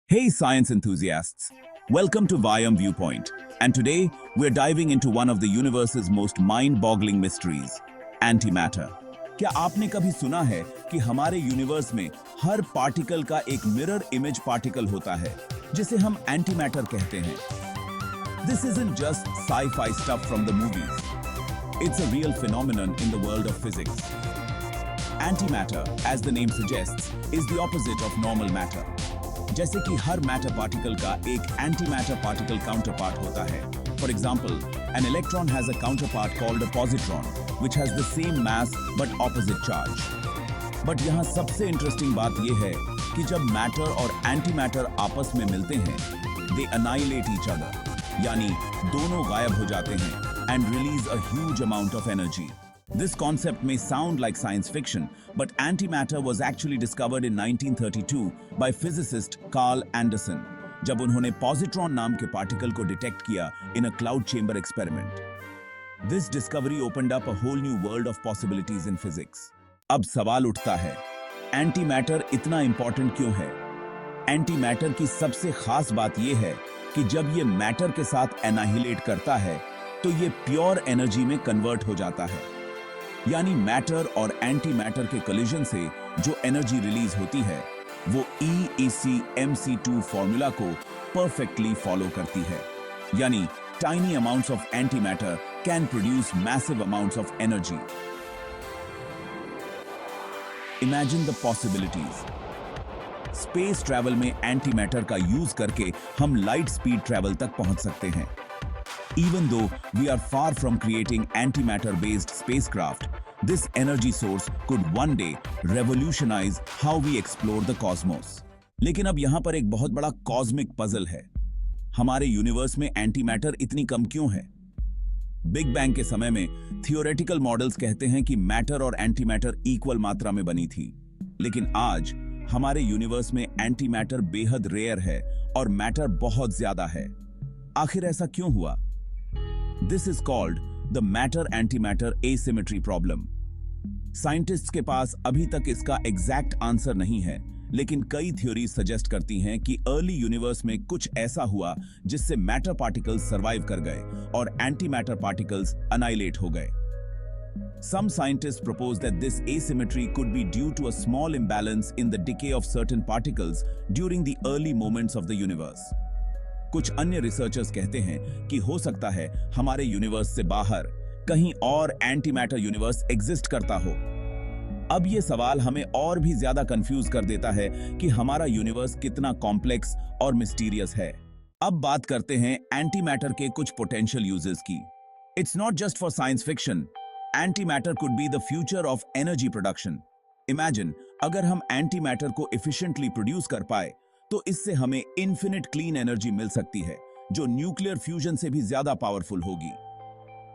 Hey, science enthusiasts! Welcome to Vyam Viewpoint, and today we're diving into one of the universe's most mind-boggling mysteries, antimatter. क्या आपने कभी सुना है कि हमारे यूनिवर्स में हर पार्टिकल का एक मिरर इमेज पार्टिकल होता है, जिसे हम एंटीमैटर कहते हैं? This isn't just sci-fi stuff from the movies. It's a real phenomenon in the world of physics. Antimatter, as the name suggests, is the opposite of normal matter. जैसे कि हर matter particle का एक antimatter particle counterpart होता है. For example, an electron has a counterpart called a positron, which has the same mass but opposite charge. But यहाँ सबसे interesting बात यह है कि जब मैटर और एंटीमैटर आपस में मिलते हैं, they annihilate each other, यानी दोनों गायब हो जाते हैं and release a huge amount of energy. This concept may sound like science fiction, but antimatter was actually discovered in 1932 by physicist Carl Anderson, जब उन्होंने positron नाम के पार्टिकल को डिटेक्ट किया in a cloud chamber experiment. This discovery opened up a whole new world of possibilities in physics. अब सवाल उठता है, एंटीमैटर इतना इंपॉर्टेंट क्यों है? एंटीमैटर की सबसे खास बात यह है कि जब ये मैटर के साथ एनाहिलेट करता है, तो ये प्योर एनर्जी में कन्वर्ट हो जाता है. यानी मैटर और एंटी मैटर के कोलिजन से जो एनर्जी रिलीज होती है वो EEC-mc2 फॉर्मूला को परफेक्टली फॉलो करती है. यानी tiny amounts of anti matter can produce massive amounts of energy. Imagine the possibilities. Space travel में एंटी मैटर का यूज करके हम लाइट स्पीड ट्रैवल तक पहुंच सकते हैं. Even though we are far from creating antimatter-based spacecraft, this energy source could one day revolutionize how we explore the cosmos. लेकिन अब यहाँ पर एक बहुत बड़ा कॉस्मिक पजल है. हमारे यूनिवर्स में एंटीमैटर इतनी कम क्यों है? बिग बैंग के समय में थियोरेटिकल मॉडल्स कहते हैं कि मैटर और एंटीमैटर इक्वल मात्रा में बनी थी. लेकिन आज हमारे यूनिवर्स में एंटीमैटर बेहद रेयर है और मैटर बहुत ज्यादा है. आखिर ऐसा क्यों हुआ? This is called the matter-antimatter asymmetry problem. Scientists के पास अभी तक इसका एग्जैक्ट आंसर नहीं है, लेकिन कई थ्योरीज सजेस्ट करती हैं कि अर्ली यूनिवर्स में कुछ ऐसा हुआ जिससे मैटर पार्टिकल्स सर्वाइव कर गए और एंटीमैटर पार्टिकल्स अनाइलेट हो गए. Some scientists propose that this asymmetry could be due to a small imbalance in the decay of certain particles during the early moments of the universe. कुछ अन्य researchers कहते हैं कि हो सकता है हमारे यूनिवर्स से बाहर कहीं और एंटीमैटर यूनिवर्स एग्जिस्ट करता हो. अब ये सवाल हमें और भी ज्यादा कंफ्यूज कर देता है कि हमारा यूनिवर्स कितना कॉम्प्लेक्स और मिस्टीरियस है. अब बात करते हैं एंटीमैटर के कुछ पोटेंशियल यूजेस की. It's not just for science fiction. Antimatter could be the future of energy production. Imagine अगर हम एंटीमैटर को एफिशिएंटली प्रोड्यूस कर पाए तो इससे हमें इन्फिनिट क्लीन एनर्जी मिल सकती है, जो न्यूक्लियर फ्यूजन से भी ज्यादा पावरफुल होगी.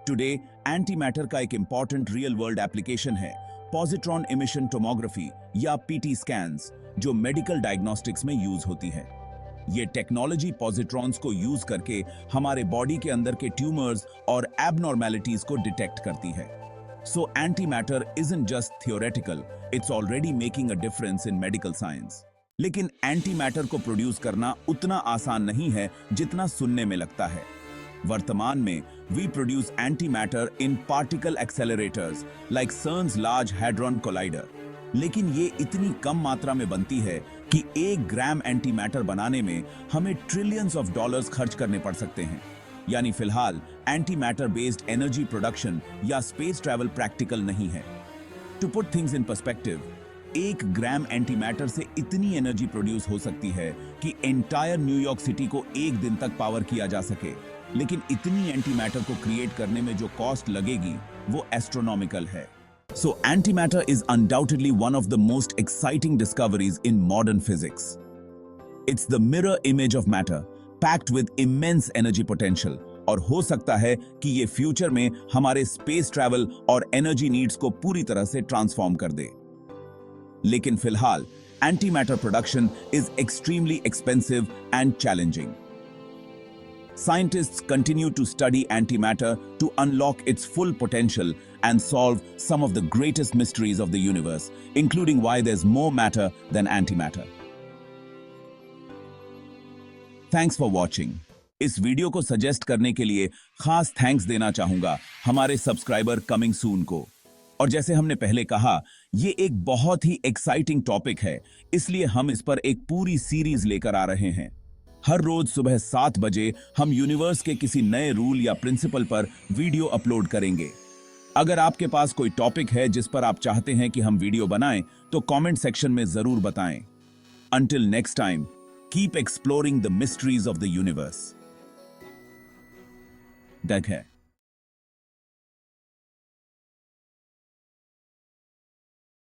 टुडे एंटीमैटर का एक इंपॉर्टेंट रियल वर्ल्ड एप्लीकेशन है पॉजिट्रॉन इमिशन टोमोग्राफी या PT स्कैन्स, जो मेडिकल डायग्नोस्टिक्स में यूज होती है. ये टेक्नोलॉजी पॉजिट्रॉन्स को यूज करके हमारे बॉडी के अंदर के ट्यूमर्स और एबनॉर्मैलिटीज को डिटेक्ट करती है. So antimatter isn't just theoretical, it's already making a difference in medical science. लेकिन एंटीमैटर को प्रोड्यूस करना उतना आसान नहीं है जितना सुनने में लगता है. वर्तमान में we produce antimatter in particle accelerators like CERN's large hadron collider. लेकिन ये इतनी कम मात्रा में बनती है कि 1 ग्राम एंटीमैटर बनाने में हमें ट्रिलियंस ऑफ डॉलर्स खर्च करने पड़ सकते हैं. यानी फिलहाल एंटीमैटर बेस्ड एनर्जी प्रोडक्शन या स्पेस ट्रैवल प्रैक्टिकल नहीं है. To put things in perspective, 1 gram antimatter से इतनी एनर्जी प्रोड्यूस हो सकती है कि एंटायर न्यूयॉर्क सिटी को 1 दिन तक पावर किया जा सके. लेकिन इतनी एंटीमैटर को क्रिएट करने में जो कॉस्ट लगेगी वो एस्ट्रोनॉमिकल है. So antimatter is undoubtedly one of the most exciting discoveries in modern physics. It's the mirror image of matter packed with immense energy potential, और हो सकता है कि ये फ्यूचर में हमारे स्पेस ट्रैवल और एनर्जी नीड्स को पूरी तरह से ट्रांसफॉर्म कर दे. लेकिन फिलहाल antimatter production is extremely expensive and challenging. Scientists continue to study antimatter to unlock its full potential and solve some of the greatest mysteries of the universe, including why there's more matter than antimatter. Thanks for watching. इस video को suggest करने के लिए खास thanks देना चाहूंगा हमारे subscriber coming soon को। और जैसे हमने पहले कहा, ये एक बहुत ही एक्साइटिंग टॉपिक है, इसलिए हम इस पर एक पूरी सीरीज लेकर आ रहे हैं। हर रोज सुबह 7 बजे हम यूनिवर्स के किसी नए रूल या प्रिंसिपल पर वीडियो अपलोड करेंगे। अगर आपके पास कोई टॉपिक है जिस पर आप चाहते हैं कि हम वीडियो बनाएं, तो कमेंट सेक्शन में जरूर बताएं। Until next time, keep exploring the mysteries of the universe. Dag hai.